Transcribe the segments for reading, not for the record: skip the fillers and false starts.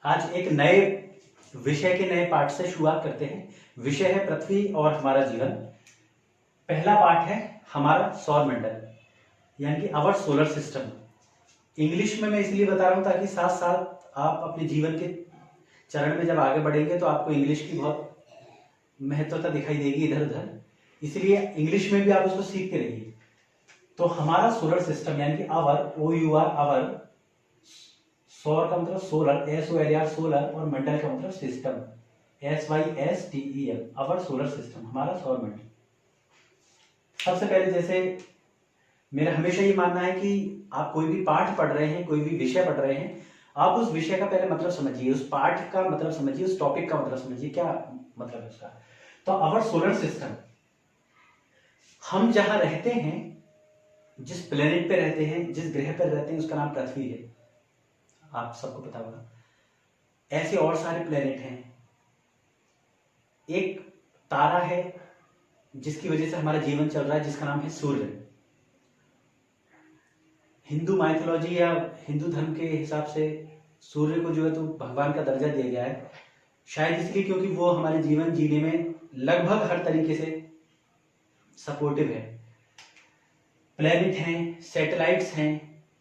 आज एक नए विषय के नए पाठ से शुरुआत करते हैं। विषय है पृथ्वी और हमारा जीवन। पहला पाठ है हमारा सौर मंडल यानी कि आवर सोलर सिस्टम। इंग्लिश में मैं इसलिए बता रहा हूं ताकि साथ साथ आप अपने जीवन के चरण में जब आगे बढ़ेंगे तो आपको इंग्लिश की बहुत महत्वता दिखाई देगी इधर उधर, इसलिए इंग्लिश में भी आप उसको सीखते रहिए। तो हमारा सोलर सिस्टम यानी कि आवर OUR आवर, सौर का मतलब सोलर SOLR सोलर, और मंडल का मतलब system SYSTEM our solar system, हमारा सौर मंडल। सबसे पहले जैसे मेरा हमेशा ये मानना है कि आप कोई भी पाठ पढ़ रहे हैं, कोई भी विषय पढ़ रहे हैं, आप उस विषय का पहले मतलब समझिए, उस पाठ का मतलब समझिए, उस टॉपिक का मतलब समझिए, क्या मतलब है उसका। तो आवर सोलर सिस्टम, हम जहां रहते हैं, जिस प्लेनेट पे रहते हैं, जिस ग्रह पर रहते हैं, उसका नाम पृथ्वी है, आप सबको पता होगा। ऐसे और सारे प्लेनेट हैं। एक तारा है जिसकी वजह से हमारा जीवन चल रहा है, जिसका नाम है सूर्य। हिंदू माइथोलॉजी या हिंदू धर्म के हिसाब से सूर्य को जो है तो भगवान का दर्जा दिया गया है, शायद इसलिए क्योंकि वो हमारे जीवन जीने में लगभग हर तरीके से सपोर्टिव है। प्लेनेट हैं, सैटेलाइट्स हैं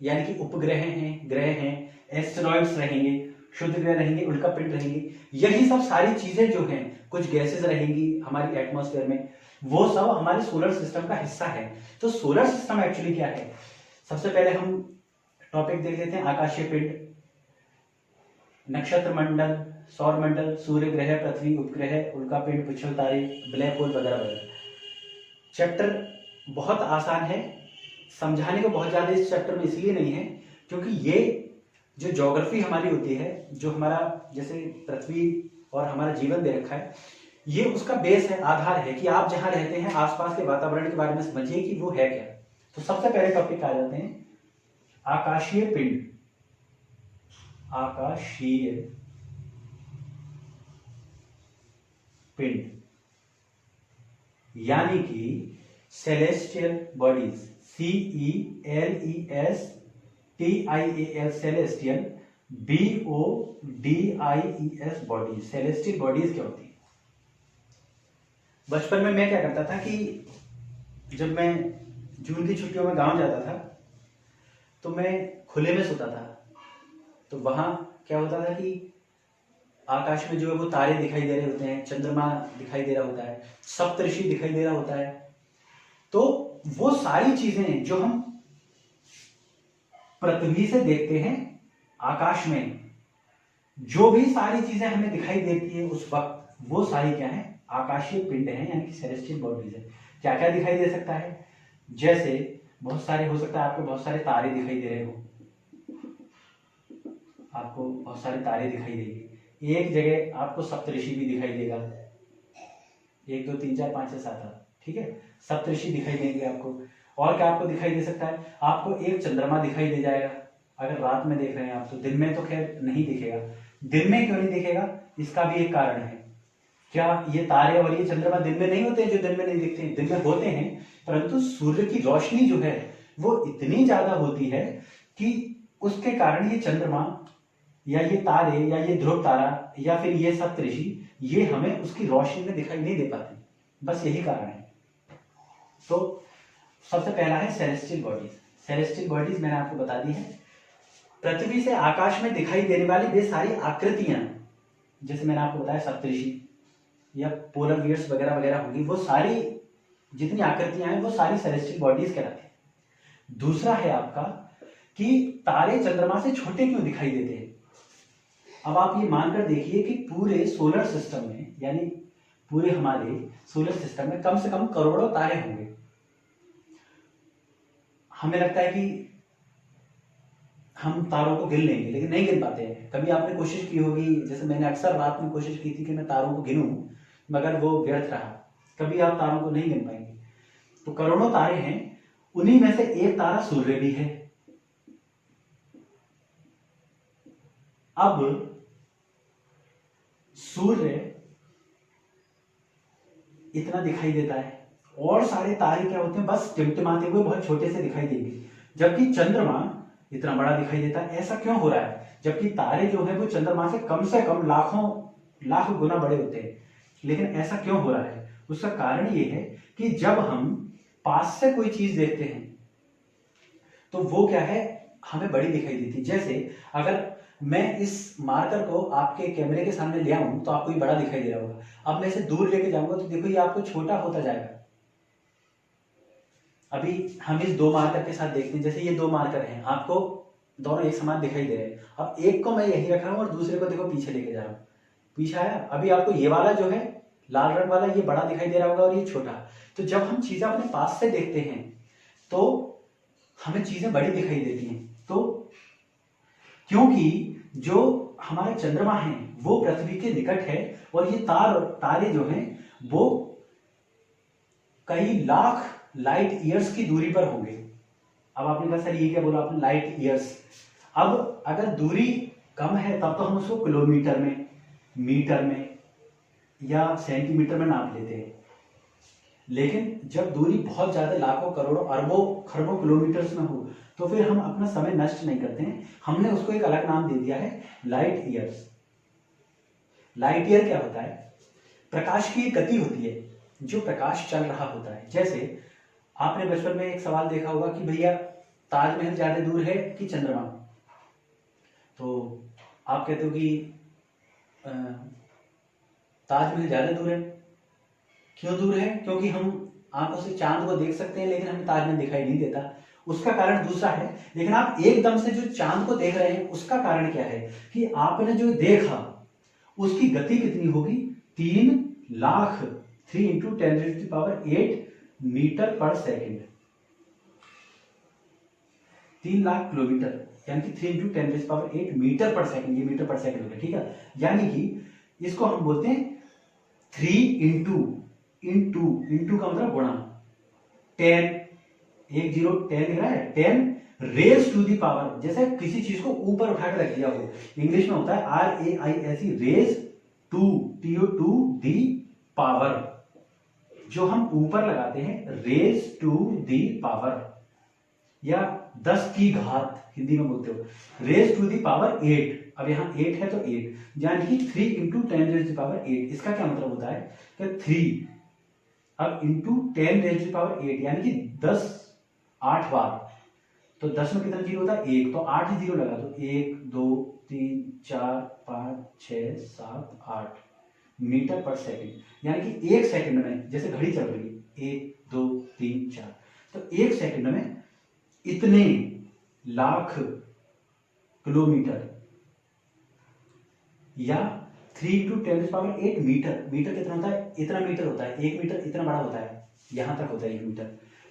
यानी कि उपग्रह हैं, ग्रह हैं, एस्टेरॉइड्स रहेंगे, शुद्ध ग्रह रहेंगे, उल्कापिंड रहेंगे, यही सब सारी चीजें जो हैं, कुछ गैसेस रहेंगी हमारी एटमॉस्फेयर में, वो सब हमारे सोलर सिस्टम का हिस्सा है। तो सोलर सिस्टम एक्चुअली क्या है, सबसे पहले हम टॉपिक देख लेते हैं। आकाशीय पिंड, नक्षत्र मंडल, सौर मंडल, सूर्य ग्रह, पृथ्वी, उपग्रह, उल्कापिंड, पुच्छल तारे, ब्लैक होल वगैरह वगैरह। चैप्टर बहुत आसान है, समझाने को बहुत ज्यादा इस चैप्टर में इसलिए नहीं है क्योंकि ये जो ज्योग्राफी हमारी होती है, जो हमारा जैसे पृथ्वी और हमारा जीवन दे रखा है, ये उसका बेस है, आधार है कि आप जहां रहते हैं आसपास के वातावरण के बारे में समझिए कि वो है क्या। तो सबसे पहले टॉपिक आ जाते हैं आकाशीय पिंड। आकाशीय पिंड यानी कि celestial bodies, CELESTIAL celestial, BODIES bodies. Celestial bodies क्या होती है? बचपन में मैं क्या करता था कि जब मैं जून की छुट्टियों में गांव जाता था तो मैं खुले में सोता था। तो वहां क्या होता था कि आकाश में जो है वो तारे दिखाई दे रहे होते हैं, चंद्रमा दिखाई दे रहा होता है, सप्तऋषि दिखाई दे रहा होता है। तो वो सारी चीजें जो हम पृथ्वी से देखते हैं आकाश में, जो भी सारी चीजें हमें दिखाई देती है उस वक्त, वो सारी क्या है? आकाशीय पिंड है यानी कि सेलेस्टियल बॉडीज है। क्या क्या दिखाई दे सकता है? जैसे बहुत सारे, हो सकता है आपको बहुत सारे तारे दिखाई दे रहे हो, आपको बहुत सारे तारे दिखाई देंगे। एक जगह आपको सप्तऋषि भी दिखाई देगा, 1 2 3 4 5 6 7 8, ठीक है, सप्तऋषि दिखाई देंगे आपको। और क्या आपको दिखाई दे सकता है? आपको एक चंद्रमा दिखाई दे जाएगा अगर रात में देख रहे हैं आप तो। दिन में तो खैर नहीं दिखेगा। दिन में क्यों नहीं दिखेगा? इसका भी एक कारण है। क्या ये तारे और ये चंद्रमा दिन में नहीं होते हैं? जो दिन में नहीं दिखते हैं, दिन में होते हैं, परंतु सूर्य की रोशनी जो है वो इतनी ज्यादा होती है कि उसके कारण ये चंद्रमा या ये तारे या ये ध्रुव तारा या फिर ये सप्तऋषि, ये हमें उसकी रोशनी में दिखाई नहीं दे पाते। बस यही कारण है। तो सबसे पहला है सेलेस्टियल बॉडीज। सेलेस्टियल बॉडीज मैंने आपको बता दी है। पृथ्वी से आकाश में दिखाई देने वाली वे सारी आकृतियां, जैसे मैंने आपको बताया सप्तऋषि या पोलर बियर्स वगैरह वगैरह होंगी, वो सारी जितनी आकृतियां हैं वो सारी सेलेस्टियल बॉडीज कहलाती है। दूसरा है आपका कि तारे चंद्रमा से छोटे क्यों दिखाई देते हैं। अब आप ये मानकर देखिए कि पूरे सोलर सिस्टम में, यानी पूरे हमारे सोलर सिस्टम में कम से कम करोड़ों तारे होंगे। हमें लगता है कि हम तारों को गिन लेंगे, लेकिन नहीं गिन पाते हैं। कभी आपने कोशिश की होगी, जैसे मैंने अक्सर रात में कोशिश की थी कि मैं तारों को गिनूं, मगर वो व्यर्थ रहा। कभी आप तारों को नहीं गिन पाएंगे। तो करोड़ों तारे हैं, उन्हीं में से एक तारा सूर्य भी है। अब सूर्य इतना दिखाई देता है और सारे तारे क्या होते हैं? बस टिमटिमाते हुए बहुत छोटे से दिखाई देंगे, जबकि चंद्रमा इतना बड़ा दिखाई देता है। ऐसा क्यों हो रहा है? जबकि तारे जो है वो चंद्रमा से कम लाख गुना बड़े होते हैं। लेकिन ऐसा क्यों हो रहा है? उसका कारण ये है कि जब हम पास से कोई चीज देखते हैं तो वो क्या है, हमें बड़ी दिखाई देती है। जैसे अगर मैं इस मार्कर को आपके कैमरे के सामने ले आऊं तो आपको ये बड़ा दिखाई दे रहा होगा। अब मैं इसे दूर लेके जाऊंगा तो देखो ये आपको छोटा होता जाएगा। अभी हम इस दो मार्कर के साथ देखते हैं, जैसे ये दो मार्कर हैं, आपको दोनों एक समान दिखाई दे रहे हैं। अब एक को मैं यही रख रहा हूं और दूसरे को देखो पीछे लेके जा रहा हूं, पीछे आया। अभी आपको ये वाला जो है लाल रंग वाला ये बड़ा दिखाई दे रहा होगा और ये छोटा। तो जब हम चीजें अपने पास से देखते हैं तो हमें चीजें बड़ी दिखाई देती हैं। तो क्योंकि जो हमारे चंद्रमा है वो पृथ्वी के निकट है और ये तारे जो हैं वो कई लाख लाइट ईयर्स की दूरी पर होंगे। अब आपने कहा सर ये क्या बोला आपने, लाइट ईयर्स। अब अगर दूरी कम है तब तो हम उसको किलोमीटर में, मीटर में या सेंटीमीटर में नाप लेते हैं। लेकिन जब दूरी बहुत ज्यादा लाखों करोड़ों अरबों खरबों किलोमीटर्स में हो तो फिर हम अपना समय नष्ट नहीं करते हैं, हमने उसको एक अलग नाम दे दिया है, लाइट ईयर्स। लाइट ईयर क्या होता है? प्रकाश की एक गति होती है जो प्रकाश चल रहा होता है। जैसे आपने बचपन में एक सवाल देखा होगा कि भैया ताजमहल ज्यादा दूर है कि चंद्रमा? तो आप कहते हो कि ताजमहल ज्यादा दूर है। क्यों दूर है? क्योंकि हम आंखों से चांद को देख सकते हैं लेकिन हमें ताजमहल दिखाई नहीं देता। उसका कारण दूसरा है। लेकिन आप एकदम से जो चांद को देख रहे हैं उसका कारण क्या है कि आपने जो देखा उसकी गति कितनी होगी? 3 लाख 3 × 10⁸ मीटर पर सेकेंड, 3 लाख किलोमीटर, यानी कि 3 × 10⁸ मीटर पर सेकेंड। ये मीटर पर सेकेंड हो गया, ठीक है। यानी कि इसको हम बोलते हैं 3 इंटू का मतलब गुणा 10, 10 लिख रहा है, 10 रेज टू दी पावर। जैसे किसी चीज को ऊपर उठा के रख दिया हो, इंग्लिश में होता है RAISE, raise to the power. जो हम ऊपर लगाते हैं रेज टू दी पावर, या 10 की घात हिंदी में बोलते हो, रेज टू दी पावर 8। अब यहाँ 8 है तो 8, यानी कि 3 × 10⁸ इसका क्या मतलब होता है कि 3 अब इंटू 10⁸, यानी कि 10 8 बार। तो 10 में कितना जीरो होता है? 1, तो 8 जीरो लगा दो। 1 2 3 4 5 6 7 8 मीटर पर सेकेंड, यानी कि 1 सेकंड में, जैसे घड़ी चल रही है 1 2 3 4, तो 1 सेकंड में इतने लाख किलोमीटर, या 3 × 10⁸ मीटर। मीटर कितना होता है? इतना मीटर होता है। 1 मीटर इतना बड़ा होता है, यहां तक होता है 1 मीटर।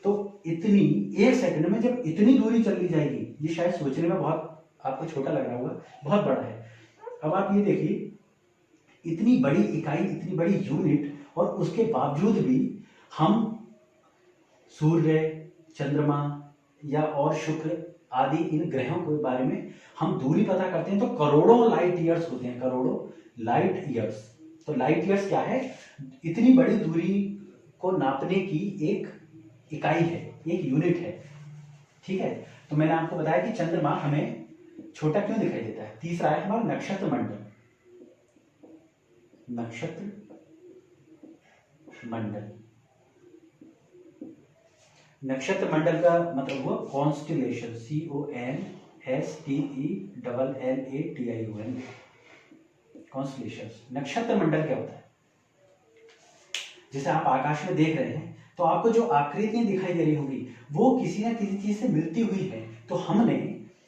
तो इतनी 1 सेकंड में जब इतनी दूरी चल ली जाएगी, ये शायद सोचने में बहुत आपको छोटा लग रहा होगा, बहुत बड़ा है। अब आप ये देखिए, इतनी बड़ी इकाई, इतनी बड़ी यूनिट, और उसके बावजूद भी हम सूर्य, चंद्रमा या और शुक्र आदि इन ग्रहों के बारे में हम दूरी पता करते हैं तो करोड़ों लाइट ईयर्स होते हैं, करोड़ों लाइट ईयर्स। तो लाइट ईयर्स क्या है? इतनी बड़ी दूरी को नापने की एक इकाई है, एक यूनिट है, ठीक है। तो मैंने आपको बताया कि चंद्रमा हमें छोटा क्यों दिखाई देता है। तीसरा है हमारा नक्षत्र मंडल। नक्षत्र मंडल, नक्षत्र मंडल का मतलब हुआ कॉन्स्टिलेशन, CONSTELLATION, कॉन्स्टिलेशन। नक्षत्र मंडल क्या होता है? जैसे आप आकाश में देख रहे हैं तो आपको जो आकृतियां दिखाई दे रही होंगी वो किसी ना किसी चीज से मिलती हुई है। तो हमने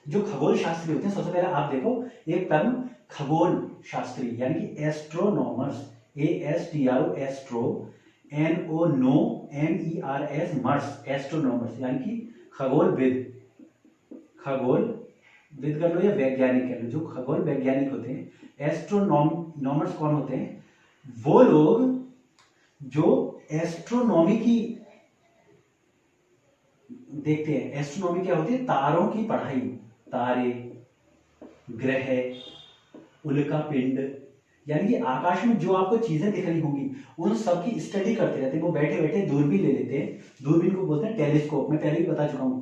जो खगोल शास्त्री होते हैं, सबसे पहले आप देखो एक टर्म खगोल शास्त्री यानी कि एस्ट्रोनॉमर्स, ASTRO एस्ट्रो, NOMERS मर्स, एस्ट्रोनॉमर्स यानी कि खगोलविद। खगोलविद कर लो या वैज्ञानिक कह लो, जो खगोल वैज्ञानिक होते हैं। एस्ट्रोनॉमर्स कौन होते हैं? वो लोग जो एस्ट्रोनॉमी की देखते हैं। एस्ट्रोनॉमी क्या होती है? तारों की पढ़ाई, तारे, ग्रह, उल्का पिंड, यानी कि आकाश में जो आपको चीजें दिख रही होंगी उन सब की स्टडी करते रहते हैं। वो बैठे बैठे दूरबीन ले लेते हैं, दूरबीन को बोलते हैं टेलीस्कोप। मैं पहले भी बता चुका हूं,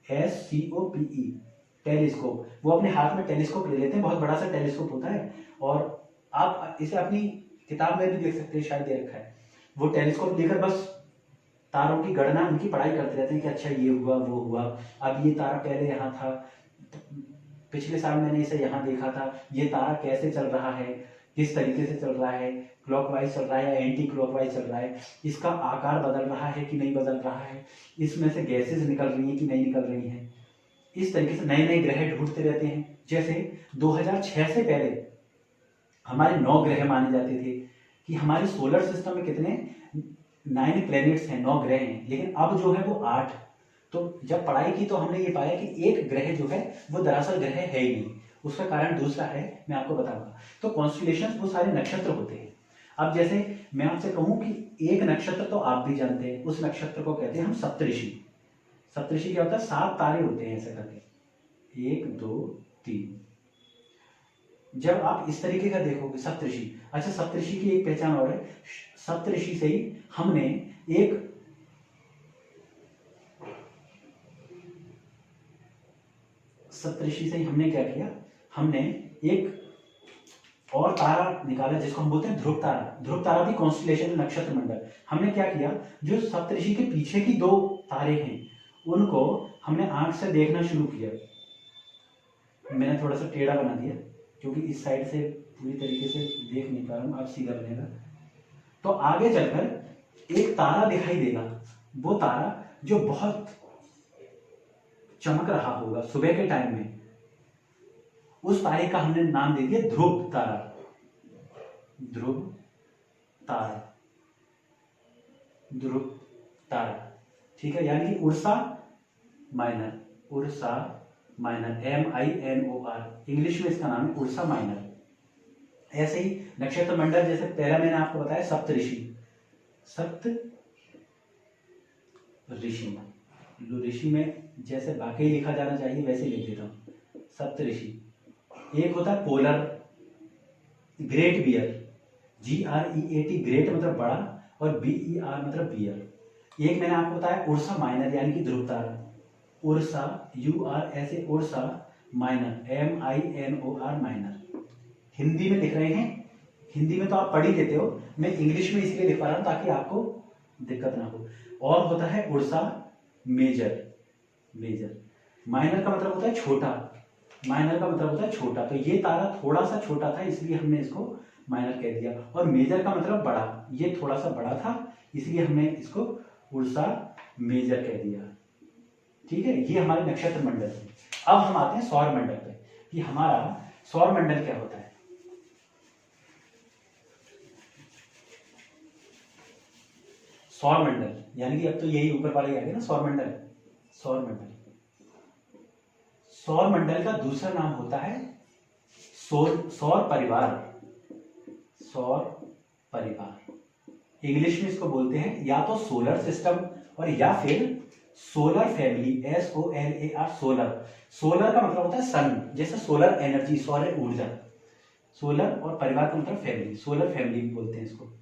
TELESCOPE, टेलीस्कोप, वो अपने हाथ में टेलीस्कोप ले लेते हैं, बहुत बड़ा सा टेलीस्कोप होता है, और आप इसे अपनी किताब में भी देख सकते हैं, शायद दे रखा है। वो टेलीस्कोप लेकर बस तारों की गणना, उनकी पढ़ाई करते रहते हैं कि अच्छा ये हुआ वो हुआ, अब ये तारा पहले यहाँ था, पिछले साल मैंने इसे यहाँ देखा था, ये तारा कैसे चल रहा है, किस तरीके से चल रहा है, क्लॉकवाइज चल रहा है या एंटी क्लॉकवाइज चल रहा है, इसका आकार बदल रहा है कि नहीं बदल रहा है, इसमें से गैसेज निकल रही हैं कि नहीं निकल रही हैं। इस तरीके से नए नए ग्रह ढूंढते रहते हैं। जैसे 2006 से पहले हमारे 9 ग्रह माने जाते थे कि हमारे सोलर सिस्टम में कितने 9 प्लैनेट्स हैं, 9 ग्रह हैं, लेकिन अब जो है वो 8। तो जब पढ़ाई की तो हमने ये पाया कि एक ग्रह जो है वो दरअसल ग्रह है ही नहीं। उसका कारण दूसरा है, मैं आपको बताऊंगा। तो कॉन्स्टिलेशंस वो सारे नक्षत्र होते हैं। अब जैसे मैं आपसे कहूं कि एक नक्षत्र तो आप भी जानते हैं, उस नक्षत्र को कहते हैं हम सप्तऋषि। सप्तऋषि क्या होता है? 7 तारे होते हैं ऐसे करके, 1 2 3। जब आप इस तरीके का देखोगे सप्तऋषि, अच्छा सप्तऋषि की एक पहचान और है, सप्तऋषि से ही हमने एक सप्तऋषि से ही हमने क्या किया, हमने एक और तारा निकाला जिसको हम बोलते हैं ध्रुव तारा। ध्रुव तारा भी कॉन्स्टिलेशन नक्षत्र मंडल। हमने क्या किया, जो सप्तऋषि के पीछे की 2 तारे हैं उनको हमने आंख से देखना शुरू किया। मैंने थोड़ा सा टेढ़ा बना दिया क्योंकि इस साइड से पूरी तरीके से देख नहीं पा रहा हूं, अब सीधा बनेगा। तो आगे चलकर एक तारा दिखाई देगा, वो तारा जो बहुत चमक रहा होगा सुबह के टाइम में, उस तारे का हमने नाम दे दिया ध्रुव तारा। ध्रुव तारा, ध्रुव तारा, ठीक है। यानी कि Ursa minor, Ursa Minor, MINOR, English में इसका नाम है उर्सा माइनर। ऐसे ही नक्षत्र मंडल, जैसे पहला मैंने आपको बताया सप्तऋषि, सप्त ऋषि, ऋषि में जैसे वाकई लिखा जाना चाहिए वैसे लिख देता हूं, सप्तऋषि। एक होता है polar, great bear, GREAT, great मतलब बड़ा, और BER मतलब बियर। एक मैंने आपको बताया उर्सा माइनर यानी कि ध्रुव तारा, Ursa URSA, Ursa Minor, MINOR Minor. Hindi में लिख रहे हैं, हिंदी में तो आप पढ़ ही लेते हो, मैं इंग्लिश में इसलिए लिख पा रहा हूं ताकि आपको दिक्कत ना हो। और होता है उर्सा मेजर, मेजर। माइनर का मतलब होता है छोटा, माइनर का मतलब होता है छोटा। तो ये तारा थोड़ा सा छोटा था इसलिए हमने इसको माइनर कह दिया, और मेजर का मतलब बड़ा, ये थोड़ा सा बड़ा था इसलिए हमने इसको उर्सा मेजर कह दिया, ठीक है। ये हमारे नक्षत्र मंडल है। अब हम आते हैं सौर मंडल पे कि हमारा सौर मंडल क्या होता है। सौर मंडल यानी कि अब तो यही ऊपर वाले आ गए ना, सौर मंडल। सौर मंडल, सौर मंडल का दूसरा नाम होता है सौर परिवार, सौर परिवार। इंग्लिश में इसको बोलते हैं या तो सोलर सिस्टम और या फिर solar family, SOLAR, solar. Solar का मतलब होता है सन, जैसे सोलर एनर्जी, सौर ऊर्जा। सोलर और परिवार का मतलब फैमिली, सोलर फैमिली भी बोलते हैं इसको।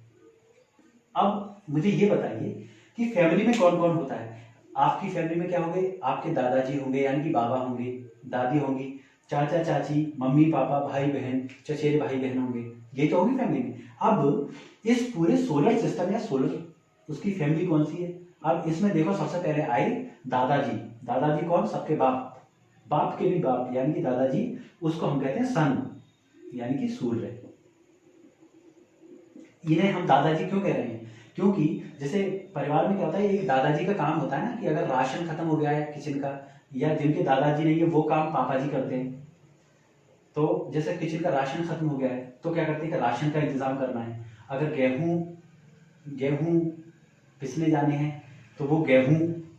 अब मुझे ये बताइए कि फैमिली में कौन कौन होता है। आपकी फैमिली में क्या होंगे, आपके दादाजी होंगे यानी कि बाबा होंगे, दादी होंगी, चाचा चाची, मम्मी पापा, भाई बहन, चचेरे भाई बहन होंगे, ये तो होगी फैमिली में। अब इस पूरे सोलर सिस्टम या सोलर, उसकी फैमिली कौन सी है। अब इसमें देखो सबसे पहले आए दादाजी। दादाजी कौन, सबके बाप, बाप के भी बाप यानी कि दादाजी, उसको हम कहते हैं सन यानी कि सूर्य। इन्हें हम दादाजी क्यों कह रहे हैं, क्योंकि जैसे परिवार में क्या होता है, एक दादाजी का काम होता है ना कि अगर राशन खत्म हो गया है किचन का, या जिनके दादाजी नहीं है वो काम पापा जी करते हैं। तो जैसे किचन का राशन खत्म हो गया है तो क्या करते हैं कि राशन का इंतजाम करना है। अगर गेहूं पिसने जाने हैं तो वो गेहूं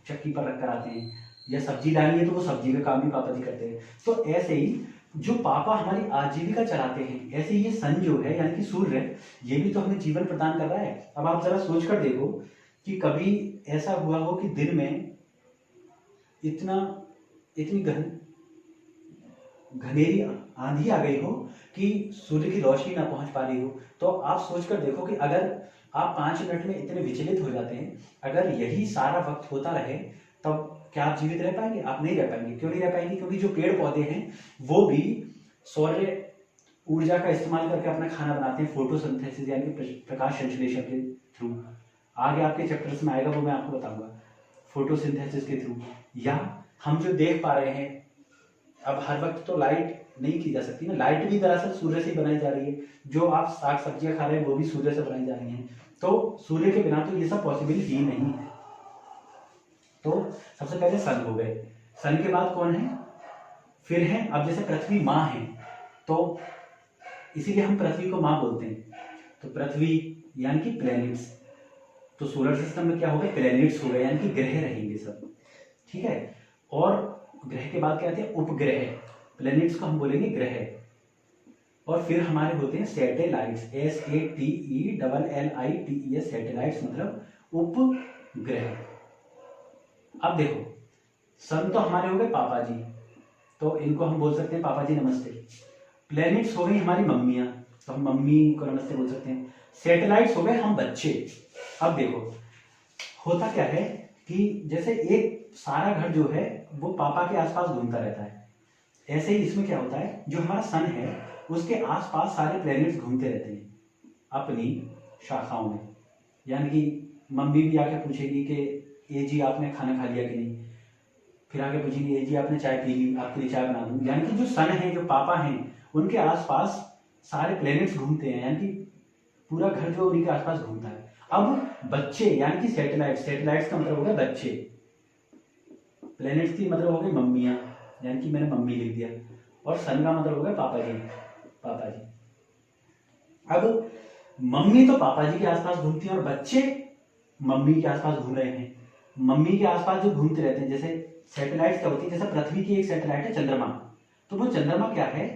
चक्की पर रख कर आते हैं, या सब्जी लानी है तो वो सब्जी का काम भी पापा जी करते हैं। तो ऐसे ही जो पापा हमारी आजीविका चलाते हैं, ऐसे ये सन जो है यानी कि सूर्य, ये भी तो हमें जीवन प्रदान कर रहा है। अब आप जरा सोच कर देखो कि कभी ऐसा हुआ हो कि दिन में इतनी घनेरी आंधी आ गई हो कि सूर्य की रोशनी ना पहुंच पा रही हो। तो आप सोच कर देखो कि अगर आप 5 मिनट में इतने विचलित हो जाते हैं, अगर यही सारा वक्त होता रहे तब क्या आप जीवित रह पाएंगे? आप नहीं रह पाएंगे। क्यों नहीं रह पाएंगे? क्योंकि जो पेड़ पौधे हैं वो भी सौर्य ऊर्जा का इस्तेमाल करके अपना खाना बनाते हैं, फोटोसिंथेसिस यानी कि प्रकाश संश्लेषण के थ्रू। आगे आपके चैप्टर्स में आएगा, वो मैं आपको बताऊंगा, फोटोसिंथेसिस के थ्रू। या हम जो देख पा रहे हैं, अब हर वक्त तो लाइट नहीं की जा सकती ना, लाइट भी दरअसल सूर्य से ही बनाई जा रही है। जो आप साग सब्जियां खा रहे हैं वो भी सूर्य से बनाई जा रही हैं। तो सूर्य के बिना तो ये सब पॉसिबल ही नहीं है। तो सबसे पहले सन हो गए, सन के बाद कौन है? फिर है, अब जैसे पृथ्वी माँ है तो इसीलिए हम पृथ्वी को माँ बोलते हैं। तो पृथ्वी यानी कि प्लैनेट्स, तो सोलर सिस्टम में क्या हो गए? प्लैनेट्स हो गए, यानी कि ग्रह रहेंगे सब, ठीक है। और ग्रह के बाद क्या आते हैं? उपग्रह। प्लैनेट्स को हम बोलेंगे ग्रह। और फिर हमारे होते हैं सैटेलाइट्स, SATELLITES, सैटेलाइट्स मतलब उपग्रह। अब देखो, सन तो हमारे हो गए पापा जी, तो इनको हम बोल सकते हैं पापा जी नमस्ते। प्लैनेट्स हो गई हमारी मम्मियां, तो हम मम्मी को नमस्ते बोल सकते हैं। सैटेलाइट्स हो गए हम बच्चे। अब देखो होता क्या है कि जैसे एक सारा घर जो है वो पापा के आसपास घूमता रहता है, ऐसे ही इसमें क्या होता है, जो हमारा सन है उसके आसपास सारे प्लैनेट्स घूमते रहते हैं अपनी शाखाओं में। यानी कि मम्मी भी आके पूछेगी कि ए जी आपने खाना खा लिया कि नहीं, फिर आगे पूछेंगे ए जी आपने चाय पी ली, आपके लिए चाय बना दूं। यानी कि जो सन है, जो पापा हैं, उनके आसपास सारे प्लैनेट्स घूमते हैं, यानी कि पूरा घर जो उन्हीं के आसपास घूमता है। अब बच्चे यानी कि सैटेलाइट, सैटेलाइट्स का मतलब हो गया बच्चे, प्लैनेट्स की मतलब हो गई मम्मियां, यानी कि मैंने मम्मी लिख दिया, और सन का मतलब हो गया पापा जी, पापा जी। अब मम्मी तो पापा जी के आसपास घूमती है और बच्चे मम्मी के आसपास घूम रहे हैं। मम्मी के आसपास जो घूमते रहते हैं, जैसे सैटेलाइट क्या होती है, जैसे पृथ्वी की एक सैटेलाइट है चंद्रमा, तो वो चंद्रमा क्या है,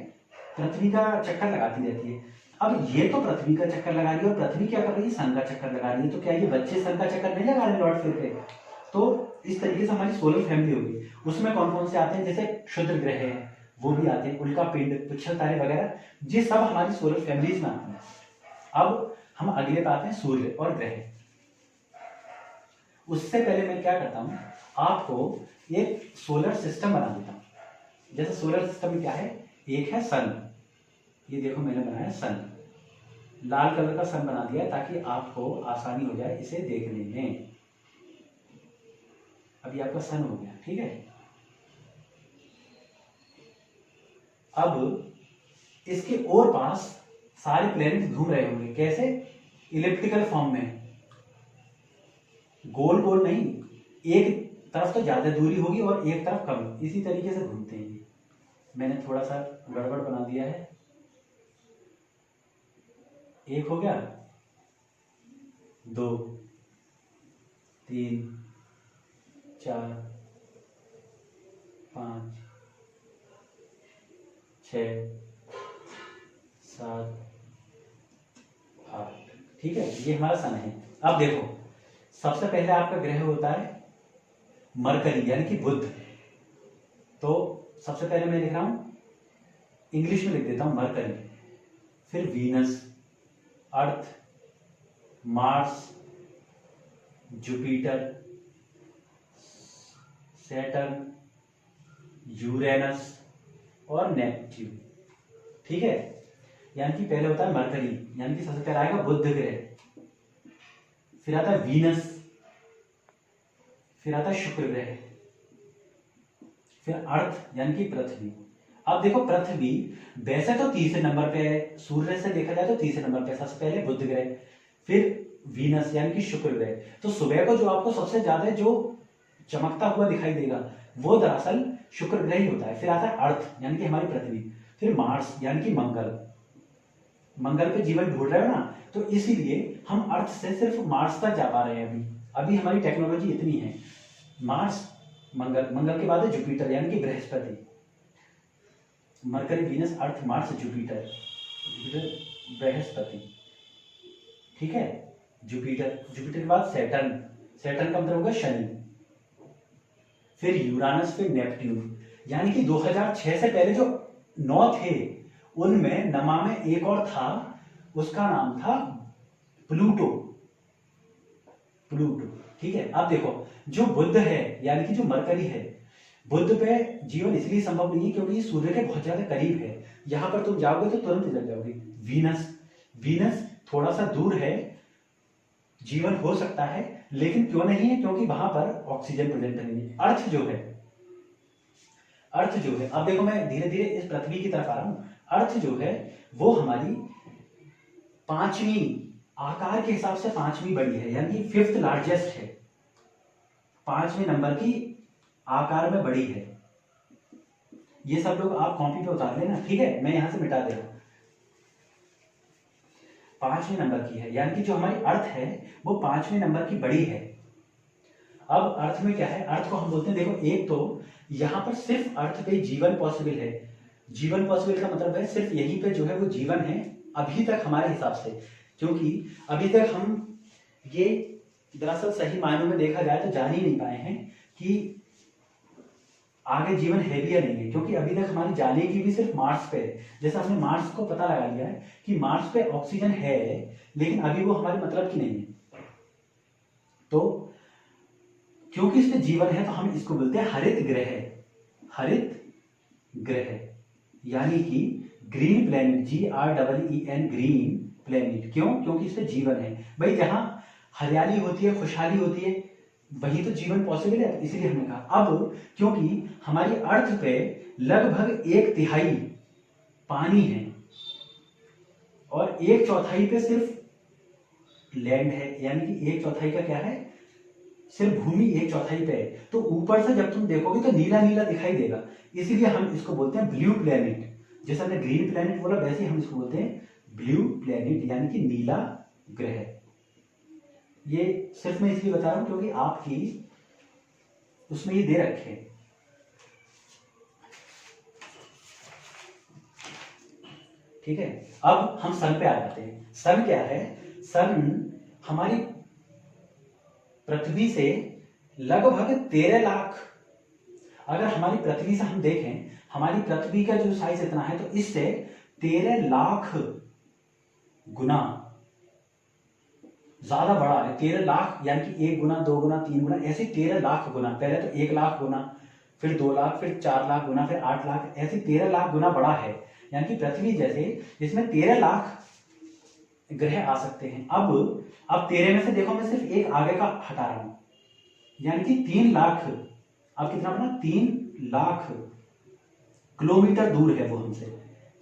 पृथ्वी का चक्कर लगाती रहती है। अब ये तो पृथ्वी का चक्कर लगा रही है और पृथ्वी क्या कर रही है, सन का चक्कर लगा रही है। तो क्या ये बच्चे सन का चक्कर नहीं लगा रहे लौट फिर के? तो इस तरीके से हमारी सोलर फैमिली होगी। उसमें कौन कौन से आते हैं, जैसे क्षुद्र ग्रह है वो भी आते हैं, उल्का पिंड, पुच्छर तारे वगैरह, ये सब हमारी सोलर फैमिलीज में आते हैं। अब हम अगले पे आते हैं सूर्य और ग्रह। उससे पहले मैं क्या करता हूं, आपको एक सोलर सिस्टम बना देता हूं। जैसे सोलर सिस्टम में क्या है, एक है सन, ये देखो मैंने बनाया सन, लाल कलर का सन बना दिया ताकि आपको आसानी हो जाए इसे देखने में। अभी आपका सन हो गया, ठीक है। अब इसके और पास सारे प्लैनेट घूम रहे होंगे, कैसे? इलिप्टिकल फॉर्म में, गोल गोल नहीं, एक तरफ तो ज्यादा दूरी होगी और एक तरफ कम, इसी तरीके से घूमते हैं ये। मैंने थोड़ा सा गड़बड़ बना दिया है, एक हो गया, 2 3 4 5 6 7 8, ठीक है, ये हमारा सन है। अब देखो सबसे पहले आपका ग्रह होता है मरकरी यानी कि बुध। तो सबसे पहले मैं लिख रहा हूं, इंग्लिश में लिख देता हूं मरकरी, फिर वीनस, अर्थ, मार्स, जुपिटर, सैटर्न, यूरेनस और नेपच्यून, ठीक है। यानी कि पहले होता है मरकरी, यानी कि सबसे पहले आएगा बुध ग्रह, फिर आता है वीनस, फिर आता है शुक्र ग्रह, फिर अर्थ यानी कि पृथ्वी। अब देखो पृथ्वी वैसे तो तीसरे नंबर पे है, सूर्य से देखा जाए तो तीसरे नंबर पे, सबसे पहले बुध ग्रह, फिर वीनस यानी कि शुक्र ग्रह। तो सुबह को जो आपको सबसे ज्यादा जो चमकता हुआ दिखाई देगा वो दरअसल शुक्र ग्रह ही होता है। फिर आता है अर्थ यानी कि हमारी पृथ्वी, फिर मार्स यानी कि मंगल, मंगल पे जीवन ढूंढ रहे हो ना, तो इसीलिए हम अर्थ से सिर्फ मार्स तक जा पा रहे हैं। अभी हमारी टेक्नोलॉजी इतनी है। मार्स, मंगल, मंगल के बाद है जुपिटर यानी कि बृहस्पति, मरकरी, वीनस, अर्थ, मार्स, जुपिटर, जुपिटर बृहस्पति, ठीक है। जुपिटर, जुपिटर के बाद सैटर्न, सैटर्न का मतलब होगा शनि, फिर यूरानस, फिर नेपट्यून। यानी कि 2006 से पहले जो 9 थे उनमें नमा में एक और था, उसका नाम था प्लूटो, प्लूटो, ठीक है। अब देखो जो बुध है यानी कि जो मरकरी है, बुध पे जीवन इसलिए संभव नहीं है क्योंकि ये सूर्य के बहुत ज्यादा करीब है। यहां पर तुम जाओगे तो तुरंत जल जाओगे। वीनस, वीनस थोड़ा सा दूर है, जीवन हो सकता है लेकिन क्यों नहीं है, क्योंकि वहां पर ऑक्सीजन प्रेजेंट नहीं है। अर्थ जो है, अर्थ जो है, अब देखो मैं धीरे धीरे इस पृथ्वी की तरफ आ रहा हूं। अर्थ जो है वो हमारी पांचवी, आकार के हिसाब से पांचवी बड़ी है, यानी फिफ्थ लार्जेस्ट है, पांचवें नंबर की आकार में बड़ी है। ये सब लोग आप कॉपी पे उतार लेना, ठीक है, मैं यहां से मिटा दे रहा हूं। पांचवें नंबर की है, यानी कि जो हमारी अर्थ है वो पांचवें नंबर की बड़ी है। अब अर्थ में क्या है, अर्थ को हम बोलते हैं, देखो एक तो यहां पर सिर्फ अर्थ पे जीवन पॉसिबल है। जीवन पॉसिबल का मतलब है सिर्फ यहीं पे जो है वो जीवन है अभी तक हमारे हिसाब से, क्योंकि अभी तक हम ये दरअसल सही मायनों में देखा जाए तो जान ही नहीं पाए हैं कि आगे जीवन है भी या नहीं है, क्योंकि अभी तक हमारी जाने की भी सिर्फ मार्स पे है। जैसे हमने मार्स को पता लगा लिया है कि मार्स पे ऑक्सीजन है, लेकिन अभी वो हमारे मतलब की नहीं है। तो क्योंकि इसमें जीवन है तो हम इसको बोलते हैं हरित ग्रह, हरित ग्रह, यानी कि green planet, GREEN, green planet. क्यों? क्योंकि इसमें जीवन है। भाई जहां हरियाली होती है, खुशहाली होती है, वही तो जीवन पॉसिबल है, इसीलिए हमने कहा। अब क्योंकि हमारी अर्थ पे लगभग 1/3 पानी है और 1/4 पे सिर्फ लैंड है, यानी कि 1/4 का क्या है, सिर्फ भूमि 1/4 पे है। तो ऊपर से जब तुम देखोगे तो नीला नीला दिखाई देगा, इसीलिए हम इसको बोलते हैं ब्लू प्लेनेट। जैसे हमने ग्रीन प्लेनेट बोला वैसे ही हम इसको बोलते हैं ब्लू प्लेनेट, यानी कि नीला ग्रह। ये सिर्फ मैं इसलिए बता रहा हूं क्योंकि आपकी उसमें ये दे रखे हैं। ठीक है, अब हम सन पे आ जाते हैं। सन क्या है? सन हमारी पृथ्वी से लगभग 13 लाख, अगर हमारी पृथ्वी से हम देखें, हमारी पृथ्वी का जो साइज इतना है, तो इससे 13 लाख गुना ज्यादा बड़ा है। 13 लाख यानी कि 1 गुना, 2 गुना, 3 गुना, ऐसे 13 लाख गुना। पहले तो 1 लाख गुना, फिर 2 लाख, फिर 4 लाख गुना, फिर 8 लाख, ऐसे 13 लाख गुना बड़ा है। यानी कि पृथ्वी जैसे इसमें 13 लाख ग्रह आ सकते हैं। अब 13 में से देखो मैं सिर्फ एक आगे का हटा रहा हूं, यानी कि 3 लाख, अब कितना बना, 3 लाख किलोमीटर दूर है वो हमसे,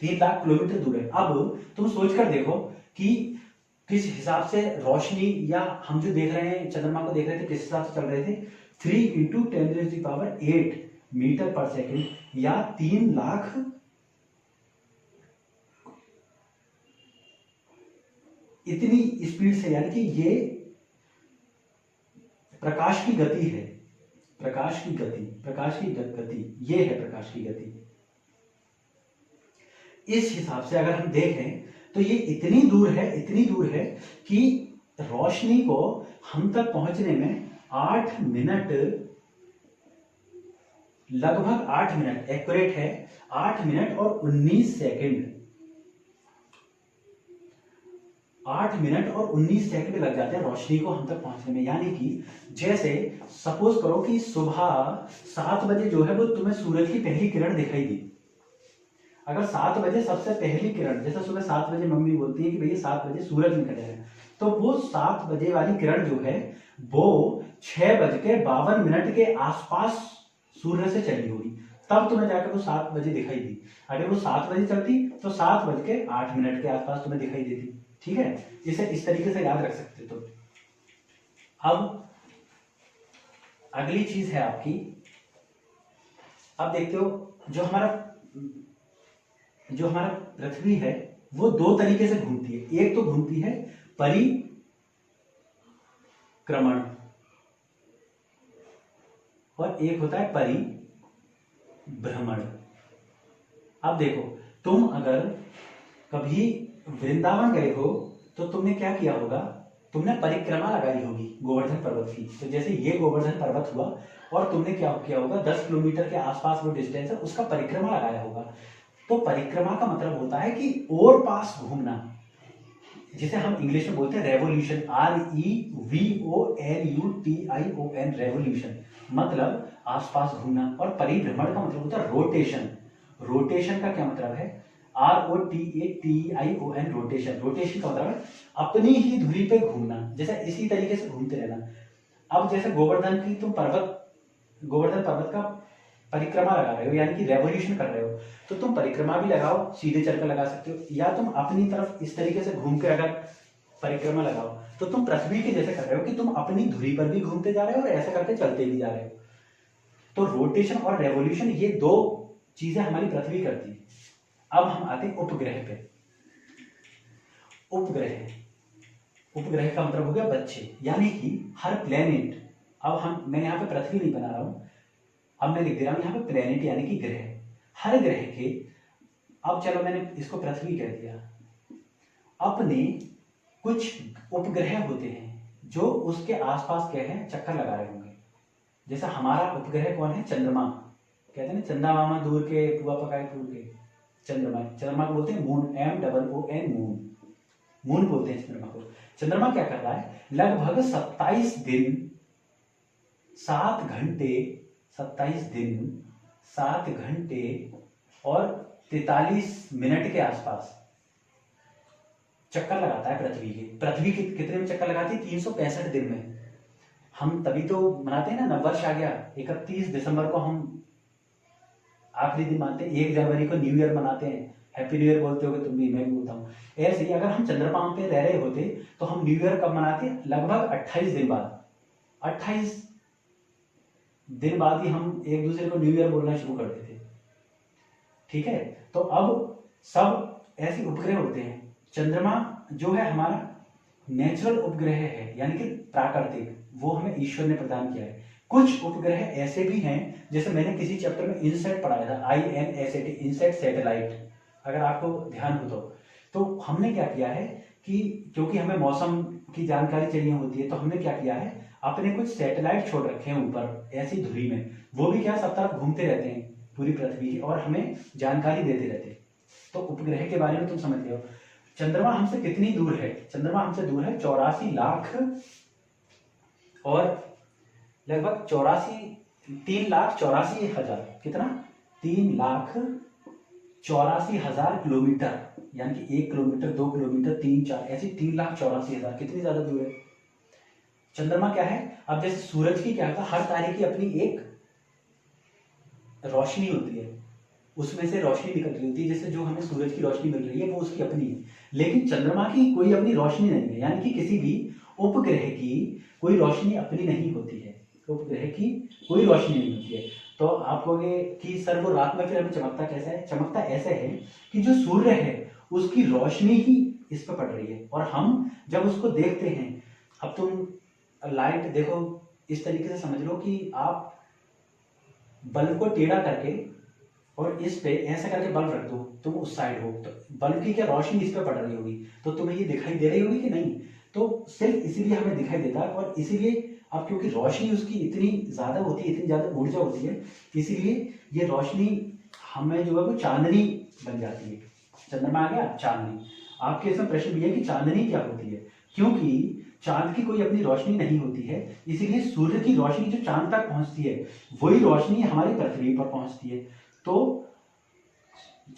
3 लाख किलोमीटर दूर है। अब तुम सोच कर देखो कि किस हिसाब से रोशनी, या हम जो देख रहे हैं चंद्रमा को देख रहे थे, किस हिसाब से चल रहे थे, 3 × 10⁸ मीटर पर सेकेंड, या 3 लाख इतनी स्पीड से, यानी कि ये प्रकाश की गति है, प्रकाश की गति, प्रकाश की गति, ये है प्रकाश की गति। इस हिसाब से अगर हम देखें तो ये इतनी दूर है, इतनी दूर है कि रोशनी को हम तक पहुंचने में 8 मिनट, लगभग 8 मिनट, एक्यूरेट है 8 मिनट और 19 सेकंड, 8 मिनट और 19 सेकंड लग जाते हैं रोशनी को हम तक पहुंचने में। यानी कि जैसे सपोज करो कि सुबह 7 बजे जो है वो तुम्हें सूरज की पहली किरण दिखाई दी। अगर 7 बजे सबसे पहली किरण, जैसे सुबह 7 बजे मम्मी बोलती है कि भैया 7 बजे सूरज निकल है, तो वो 7 बजे वाली किरण जो है वो 6:52 के आसपास सूर्य से चली होगी, तब तुम्हें जाकर वो 7 बजे दिखाई दी। अगर वो 7 बजे चलती तो 7:08 के आसपास तुम्हें दिखाई देती। ठीक है, इसे इस तरीके से याद रख सकते हो। अब अगली चीज है आपकी, अब देखते हो जो हमारा पृथ्वी है वो 2 तरीके से घूमती है। एक तो घूमती है परिक्रमण और एक होता है परिभ्रमण। अब देखो, तुम अगर कभी वृंदावन गए हो तो तुमने क्या किया होगा, तुमने परिक्रमा लगाई होगी गोवर्धन पर्वत की। तो जैसे ये गोवर्धन पर्वत हुआ और तुमने क्या किया होगा, 10 किलोमीटर के आसपास वो डिस्टेंस है, उसका परिक्रमा लगाया होगा। तो परिक्रमा का मतलब होता है कि और पास घूमना, जिसे हम इंग्लिश में बोलते हैं रेवोल्यूशन, REVOLUTION, रेवोल्यूशन मतलब आसपास घूमना। और परिभ्रमण का मतलब होता है रोटेशन। रोटेशन का क्या मतलब है? ROTATION, rotation. रोटेशन का मतलब है अपनी ही धुरी पे घूमना, जैसे इसी तरीके से घूमते रहना। अब जैसे गोवर्धन पर्वत का परिक्रमा लगा रहे हो, यानी कि रेवोल्यूशन कर रहे हो, तो तुम परिक्रमा भी लगाओ, सीधे चल कर लगा सकते हो, या तुम अपनी तरफ इस तरीके से घूम के अगर परिक्रमा लगाओ, तो तुम पृथ्वी के जैसे कर रहे हो कि तुम अपनी धुरी पर भी घूमते जा रहे हो और ऐसे करके चलते भी जा रहे हो। तो रोटेशन और रेवोल्यूशन ये दो चीजें हमारी पृथ्वी करती है। अब हम आते हैं उपग्रह पे। उपग्रह का मतलब हो गया बच्चे, यानी कि हर प्लेनेट। अब मैं यहाँ पे पृथ्वी नहीं बना रहा हूं, अब मैं लिख दे रहा हूं यहाँ पे प्लेनेट यानी कि ग्रह। हर ग्रह के, अब चलो मैंने इसको पृथ्वी कह दिया, अपने कुछ उपग्रह होते हैं जो उसके आसपास क्या है, चक्कर लगा रहे होंगे। जैसा हमारा उपग्रह कौन है? चंद्रमा। कहते हैं ना, चंदा मामा दूर के पुआ पकाए पूर के। चंद्रमा को बोलते हैं मून, MOON, मून। मून बोलते हैं चंद्रमा को। चंद्रमा क्या कर रहा है? लगभग 27 दिन 7 घंटे 7 घंटे और 43 मिनट के आसपास चक्कर लगाता है पृथ्वी के कितने में चक्कर लगाती है? 365 दिन में। हम तभी तो मनाते हैं ना, नववर्ष आ गया 31 दिसंबर को, हम आखिरी दिन मानते हैं। 1 जनवरी को न्यू ईयर मनाते हैं, हैप्पी न्यू ईयर बोलते हो तुम भी, मैं भी बोलता हूँ। ऐसे ही अगर हम चंद्रमा पे रह रहे होते तो हम न्यू ईयर कब मनाते? लगभग 28 दिन बाद। 28 दिन बाद ही हम एक दूसरे को न्यू ईयर बोलना शुरू कर देते। ठीक है, तो अब सब ऐसे उपग्रह होते हैं। चंद्रमा जो है हमारा नेचुरल उपग्रह है, यानी कि प्राकृतिक, वो हमें ईश्वर ने प्रदान किया है। कुछ उपग्रह ऐसे भी हैं, जैसे मैंने किसी चैप्टर में इनसेट पढ़ाया था, INSAT, इनसेट सैटेलाइट, अगर आपको ध्यान हो तो हमने क्या किया है कि क्योंकि हमें मौसम की जानकारी चाहिए होती है, तो हमने क्या किया है, अपने कुछ सैटेलाइट छोड़ रखे हैं ऊपर ऐसी धुरी में। वो भी क्या सब तरफ घूमते रहते हैं पूरी पृथ्वी की और हमें जानकारी देते रहते हैं। तो उपग्रह के बारे में तुम समझ गए हो। चंद्रमा हमसे कितनी दूर है? चंद्रमा हमसे दूर है 84 लाख और लगभग 3,84,000, कितना? 3,84,000 किलोमीटर, यानी कि 1 किलोमीटर, 2 किलोमीटर, 3, 4, ऐसी 3,84,000। कितनी ज्यादा दूर है चंद्रमा। क्या है, अब जैसे सूरज की क्या होता है, हर तारे की अपनी एक रोशनी होती है, उसमें से रोशनी निकल रही होती है। जैसे जो हमें सूरज की रोशनी मिल रही है वो उसकी अपनी है, लेकिन चंद्रमा की कोई अपनी रोशनी नहीं है, यानी कि किसी भी उपग्रह की कोई रोशनी अपनी नहीं होती है। उपग्रह की कोई रोशनी नहीं होती है। तो आप कहोगे कि सर वो रात में फिर हमें चमकता कैसा है? चमकता ऐसे है कि जो सूर्य है उसकी रोशनी ही इस पर पड़ रही है, और हम जब उसको देखते हैं, अब तुम लाइट देखो, इस तरीके से समझ लो कि आप बल्ब को टेढ़ा करके और इस पे ऐसा करके बल्ब रख दो, तुम उस साइड हो, तो बल्ब की क्या रोशनी इस पे पड़ रही होगी, तो तुम्हें ये दिखाई दे रही होगी कि नहीं? तो सिर्फ इसीलिए हमें दिखाई देता है, और इसीलिए अब क्योंकि रोशनी उसकी इतनी ज्यादा होती है, इतनी ज्यादा ऊर्जा होती है, इसीलिए ये रोशनी हमें जो है वो चांदनी बन जाती है। चंद्रमा आ गया, चांदनी। आपके इसमें प्रश्न भी है कि चांदनी क्या होती है? क्योंकि चांद की कोई अपनी रोशनी नहीं होती है, इसीलिए सूर्य की रोशनी जो चांद तक पहुंचती है वही रोशनी हमारी पृथ्वी पर पहुंचती है। तो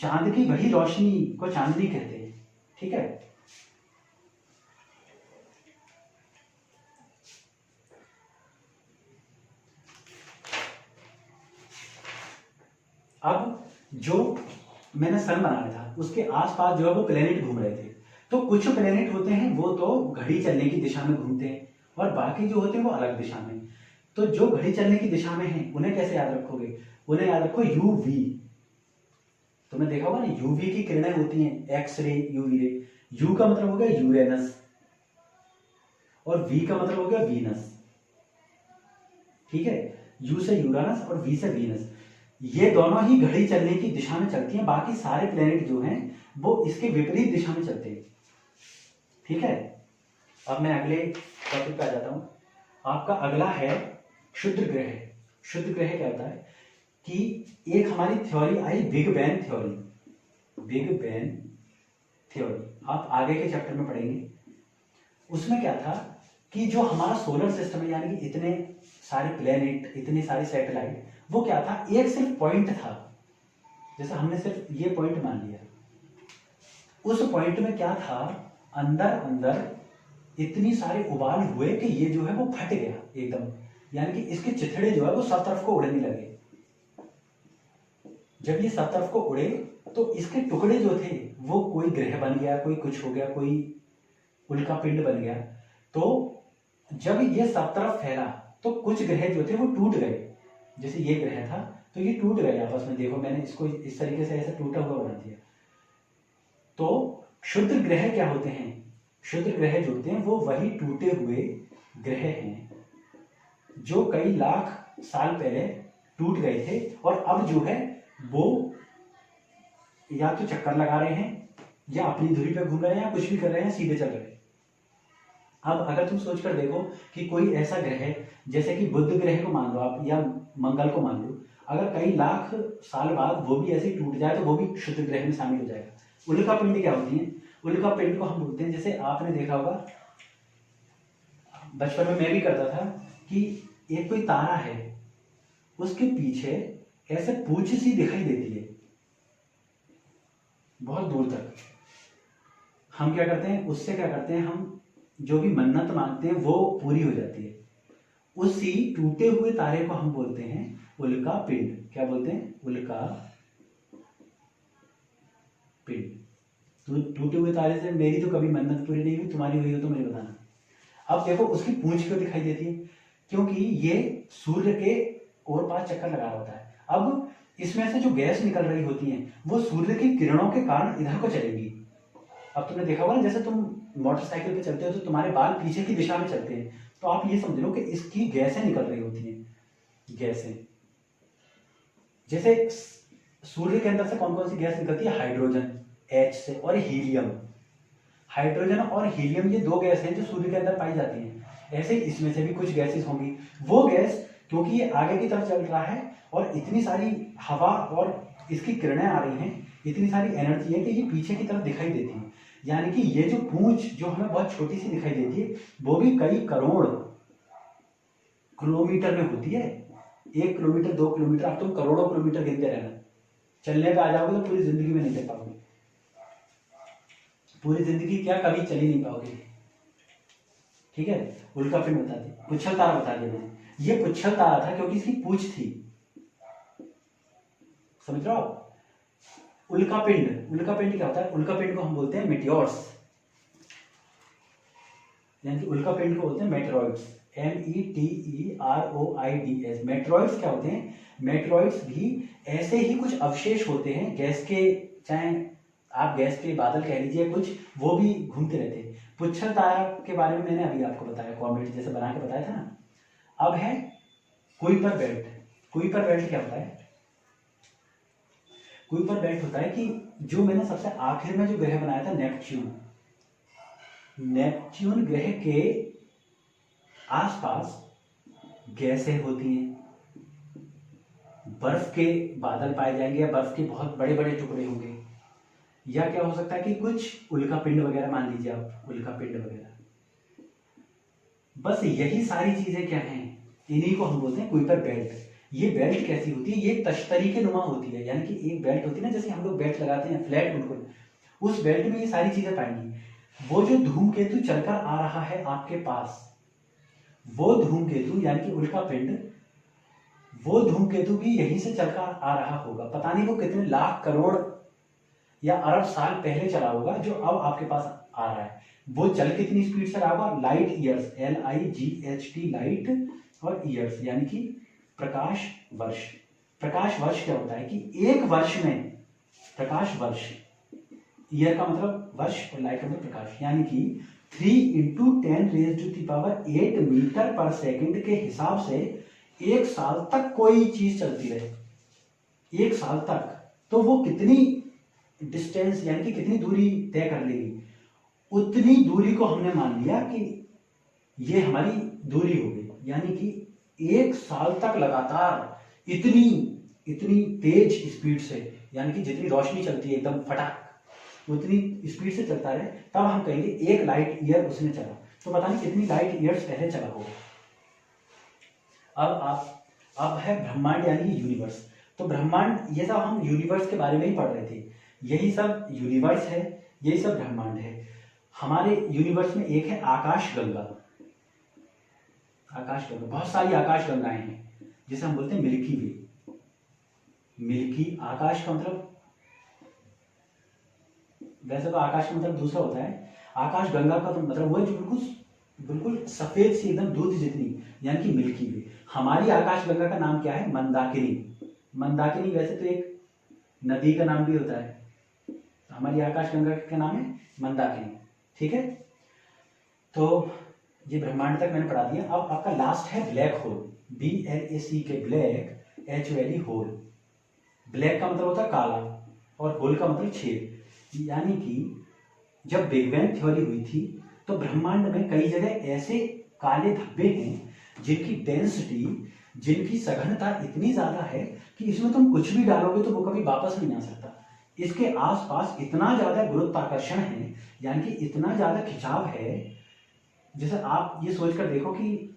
चांद की वही रोशनी को चांदनी कहते हैं। ठीक है, अब जो मैंने सन बनाया था उसके आसपास जो है वो प्लेनेट घूम रहे थे। तो कुछ प्लेनेट होते हैं वो तो घड़ी चलने की दिशा में घूमते हैं, और बाकी जो होते हैं वो अलग दिशा में। तो जो घड़ी चलने की दिशा में है उन्हें कैसे याद रखोगे? उन्हें याद रखो UV। तुमने देखा होगा ना, यूवी की किरणें होती हैं, X ray, UV ray. You का मतलब हो गया यूरेनस और वी का मतलब हो गया वीनस। ठीक है, यू से यूरेनस और वी से वीनस, ये दोनों ही घड़ी चलने की दिशा में चलती हैं। बाकी सारे प्लेनेट जो हैं वो इसके विपरीत दिशा में चलते हैं। ठीक है, अब मैं अगले टॉपिक पे आ जाता हूं। आपका अगला है क्षुद्र ग्रह। क्षुद्र ग्रह क्या होता है कि एक हमारी थ्योरी आई Big Bang theory. Big Bang theory आप आगे के चैप्टर में पढ़ेंगे। उसमें क्या था कि जो हमारा सोलर सिस्टम है, यानी कि इतने सारे प्लेनेट, इतने सारे सैटेलाइट, वो क्या था, एक सिर्फ पॉइंट था। जैसे हमने सिर्फ ये पॉइंट मान लिया, उस पॉइंट में क्या था, अंदर अंदर इतनी सारे उबाल हुए कि ये जो है वो फट गया एकदम, यानी कि इसके चिथड़े जो है वो सब तरफ को उड़ने लगे। जब ये सब तरफ को उड़े तो इसके टुकड़े जो थे वो कोई ग्रह बन गया, कोई कुछ हो गया, कोई उल्का पिंड बन गया। तो जब ये सब तरफ फैला तो कुछ ग्रह जो थे वो टूट गए। जैसे ये ग्रह था तो ये टूट गए आपस में, देखो मैंने इसको इस तरीके से ऐसे टूटा हुआ बना दिया। तो क्षुद्र ग्रह क्या होते हैं, क्षुद्र ग्रह जो होते हैं वो वही टूटे हुए ग्रह हैं जो कई लाख साल पहले टूट गए थे और अब जो है वो या तो चक्कर लगा रहे हैं या अपनी धुरी पे घूम रहे हैं या कुछ भी कर रहे हैं, सीधे चल रहे हैं। अब अगर तुम सोच कर देखो कि कोई ऐसा ग्रह, जैसे कि बुध ग्रह को मान लो आप या मंगल को मान लो, अगर कई लाख साल बाद वो भी ऐसे ही टूट जाए तो वो भी क्षुद्र ग्रह में शामिल हो जाएगा। उल्का पिंड क्या होती है, उल्का पिंड को हम बोलते हैं, जैसे आपने देखा होगा, बचपन में मैं भी करता था कि एक कोई तारा है, उसके पीछे ऐसे पूंछ सी दिखाई देती है बहुत दूर तक। हम क्या करते हैं, उससे क्या करते हैं, हम जो भी मन्नत मांगते हैं वो पूरी हो जाती है। उसी टूटे हुए तारे को हम बोलते हैं उल्का पिंड। क्या बोलते हैं, उल्का पिंड। टूटे हुए तारे से मेरी तो कभी मन्नत पूरी नहीं हुई, तुम्हारी हुई हो तो मुझे बताना। अब देखो उसकी पूंछ क्यों दिखाई देती है, क्योंकि ये सूर्य के और पास चक्कर लगा रहा होता है। अब इसमें से जो गैस निकल रही होती है वो सूर्य की किरणों के कारण इधर को चलेगी। अब तुमने देखा होगा ना, जैसे तुम मोटरसाइकिल पे चलते हो तो तुम्हारे बाल पीछे की दिशा में चलते हैं, तो आप ये समझ लो कि इसकी गैसें निकल रही होती हैं। गैसें जैसे सूर्य के अंदर से कौन कौन सी गैस निकलती है, हाइड्रोजन H से और हीलियम। हाइड्रोजन और हीलियम ये दो गैस हैं जो सूर्य के अंदर पाई जाती हैं। ऐसे ही इसमें से भी कुछ गैसेस होंगी। वो गैस क्योंकि ये आगे की तरफ चल रहा है और इतनी सारी हवा और इसकी किरणें आ रही हैं, इतनी सारी एनर्जी है कि ये पीछे की तरफ दिखाई देती है। यानी कि ये जो पूंछ जो हमें बहुत छोटी सी दिखाई देती है वो भी कई करोड़ किलोमीटर में होती है। 1 किलोमीटर 2 किलोमीटर, अब तुम करोड़ों किलोमीटर गिनते रहना, चलने पे आ जाओगे तो पूरी जिंदगी में नहीं चल पाओगे। पूरी जिंदगी क्या, कभी चल ही नहीं पाओगे। ठीक है, उल्का पिंड बता दी, पुच्छल तारा बता दिया मैंने। ये पुच्छल तारा था क्योंकि इसकी पूंछ थी, समझ रहे हो आप। उल्का पिंड, उल्का पिंड क्या होता है, उल्का पिंड को हम बोलते हैं मेटियोर्स, यानी कि उल्का पिंड को बोलते हैं मेटेरॉइड्स, METEROIDS। मेटेरॉइड्स क्या होते हैं, मेटेरॉइड्स भी ऐसे ही कुछ अवशेष होते हैं गैस के, चाहे आप गैस के बादल कह लीजिए, कुछ वो भी घूमते रहते हैं। पुच्छल तारा के बारे में मैंने अभी आपको बताया, कॉमेट जैसे बना के बताया था ना। अब है कुइपर बेल्ट। कुइपर बेल्ट क्या होता है, कुइपर बेल्ट होता है कि जो मैंने सबसे आखिर में जो ग्रह बनाया था नेपच्यून, नेपच्यून ग्रह के आसपास गैसें होती हैं, बर्फ के बादल पाए जाएंगे या बर्फ के बहुत बड़े बड़े टुकड़े होंगे, या क्या हो सकता है कि कुछ उल्का पिंड वगैरह, मान लीजिए आप उल्का पिंड वगैरह। बस यही सारी चीजें क्या हैं, इन्हीं को हम बोलते हैं कुइपर बेल्ट। ये बेल्ट कैसी होती है, ये तश्तरी के नुमा होती है, यानी कि एक बेल्ट होती है ना, जैसे हम लोग बेल्ट लगाते हैं फ्लैट बिल्कुल, उस बेल्ट में ये सारी चीजें पाएंगी। वो जो धूमकेतु चलकर आ रहा है आपके पास, वो धूमकेतु यानी कि उल्का पिंड, वो धूमकेतु भी यहीं से चलकर आ रहा होगा। पता नहीं वो कितने लाख करोड़ या अरब साल पहले चला होगा जो अब आपके पास आ रहा है। वो चल कितनी स्पीड से रहा होगा, लाइट ईयर्स, LIGHT, लाइट और ईयर्स यानी कि प्रकाश वर्ष। प्रकाश वर्ष क्या होता है कि एक वर्ष में, प्रकाश वर्ष, ईयर का मतलब वर्ष और लाइट का मतलब प्रकाश, यानी कि 3 × 10⁸ मीटर पर सेकंड के हिसाब से एक साल तक कोई चीज चलती रहे, एक साल तक, तो वो कितनी डिस्टेंस यानी कि कितनी दूरी तय कर लेगी, उतनी दूरी को हमने मान लिया कि ये हमारी दूरी हो गई। यानी कि एक साल तक लगातार इतनी इतनी तेज स्पीड से, यानी कि जितनी रोशनी चलती है एकदम फटाक, उतनी स्पीड से चलता रहे, तब हम कहेंगे 1 लाइट ईयर उसने चला। तो बताइए कितनी लाइट ईयर्स पहले चला होगा। अब है ब्रह्मांड यानी यूनिवर्स। तो ब्रह्मांड, ये सब हम यूनिवर्स के बारे में ही पढ़ रहे थे, यही सब यूनिवर्स है, यही सब ब्रह्मांड है। हमारे यूनिवर्स में एक है आकाश गंगा। आकाश गंगा, बहुत सारी आकाश गंगाएं हैं जिसे हम बोलते हैं मिल्की वे। मिल्की, आकाश का मतलब, वैसे तो आकाश का मतलब दूसरा होता है, आकाश गंगा का तो मतलब वो है जो बिल्कुल बिल्कुल सफेद सी एकदम दूध जितनी, यानी कि मिल्की वे। हमारी आकाश गंगा का नाम क्या है? मंदाकिनी। मंदाकिनी वैसे तो एक नदी का नाम भी होता है, हमारी आकाश गंगा का नाम है मंदाकिनी। ठीक है, तो ये ब्रह्मांड तक मैंने पढ़ा दिया। अब आपका लास्ट है black hole. BLACK, black, HOLE hole. Black का मतलब होता है काला और होल का मतलब छेद। यानी कि जब बिग बैंग थ्योरी हुई थी तो ब्रह्मांड में कई जगह ऐसे काले धब्बे हैं जिनकी डेंसिटी, जिनकी सघनता इतनी ज्यादा है कि इसमें तुम कुछ भी डालोगे तो वो कभी वापस नहीं आ सकता। इसके आसपास इतना ज्यादा गुरुत्वाकर्षण है, यानी कि इतना ज्यादा खिंचाव है। जैसे आप ये सोचकर देखो कि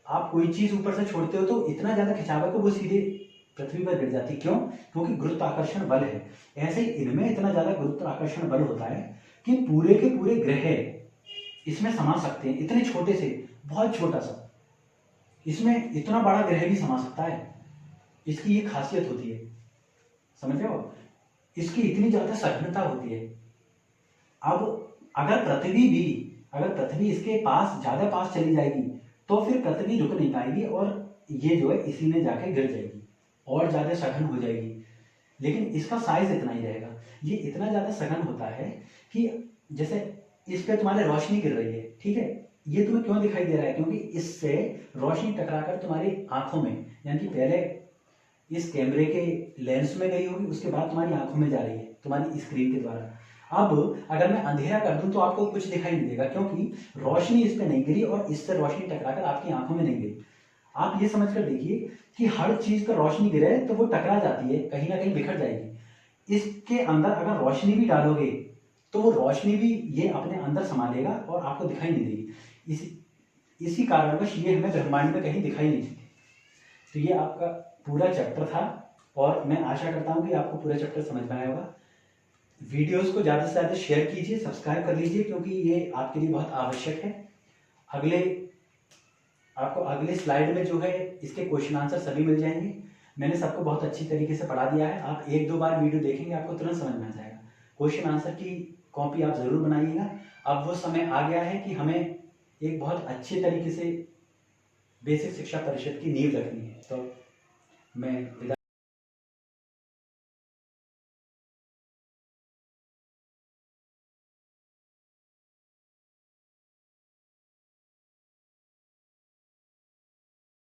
आप कोई चीज ऊपर से छोड़ते हो तो इतना ज्यादा खिंचाव है कि वो सीधे पृथ्वी पर गिर जाती है। क्यों? क्योंकि गुरुत्वाकर्षण बल है। ऐसे ही इनमें इतना ज्यादा गुरुत्वाकर्षण बल होता है कि पूरे के पूरे ग्रह इसमें समा सकते हैं। इतने छोटे से, बहुत छोटा सा, इसमें इतना बड़ा ग्रह भी समा सकता है। इसकी ये खासियत होती है, समझ रहे हो? इसकी इतनी ज्यादा सघनता होती है। अब अगर पृथ्वी इसके पास ज्यादा पास चली जाएगी तो फिर पृथ्वी रुक नहीं पाएगी और ये जो है इसी में जाके गिर जाएगी और ज्यादा सघन हो जाएगी। लेकिन इसका साइज इतना ही रहेगा। ये इतना ज्यादा सघन होता है कि जैसे इस पे तुम्हारे रोशनी गिर रही है, ठीक है, ये तुम्हें क्यों दिखाई दे रहा है? क्योंकि इससे रोशनी टकराकर तुम्हारी आंखों में, यानी कि पहले इस कैमरे के लेंस में गई होगी, उसके बाद तुम्हारी आंखों में जा रही है तुम्हारी स्क्रीन के द्वारा। अब अगर मैं अंधेरा कर दूं तो आपको कुछ दिखाई नहीं देगा, क्योंकि रोशनी इस पे नहीं गिरी और इससे रोशनी टकराकर आपकी आंखों में नहीं गई। आप ये समझकर देखिए कि हर चीज पर रोशनी गिरे तो वो टकरा जाती है, कहीं ना कहीं बिखर जाएगी। इसके अंदर अगर रोशनी भी डालोगे तो वो रोशनी भी ये अपने अंदर समा लेगा और आपको दिखाई नहीं देगी। इसी कारणवश ये हमें ब्रह्मांड में कहीं दिखाई नहीं देती। तो ये आपका पूरा चैप्टर था और मैं आशा करता हूँ कि आपको पूरा चैप्टर समझ में आया होगा। वीडियोस को ज़्यादा से ज़्यादा शेयर कीजिए, सब्सक्राइब कर लीजिए, क्योंकि ये आपके लिए बहुत आवश्यक है। आपको अगले स्लाइड में जो है इसके क्वेश्चन आंसर सभी मिल जाएंगे। मैंने सबको बहुत अच्छी तरीके से पढ़ा दिया है। आप 1-2 बार वीडियो देखेंगे आपको तुरंत समझ में आ जाएगा। क्वेश्चन आंसर की कॉपी आप जरूर बनाइएगा। अब वो समय आ गया है कि हमें एक बहुत अच्छे तरीके से बेसिक शिक्षा परिषद की नींव रखनी है। तो मैं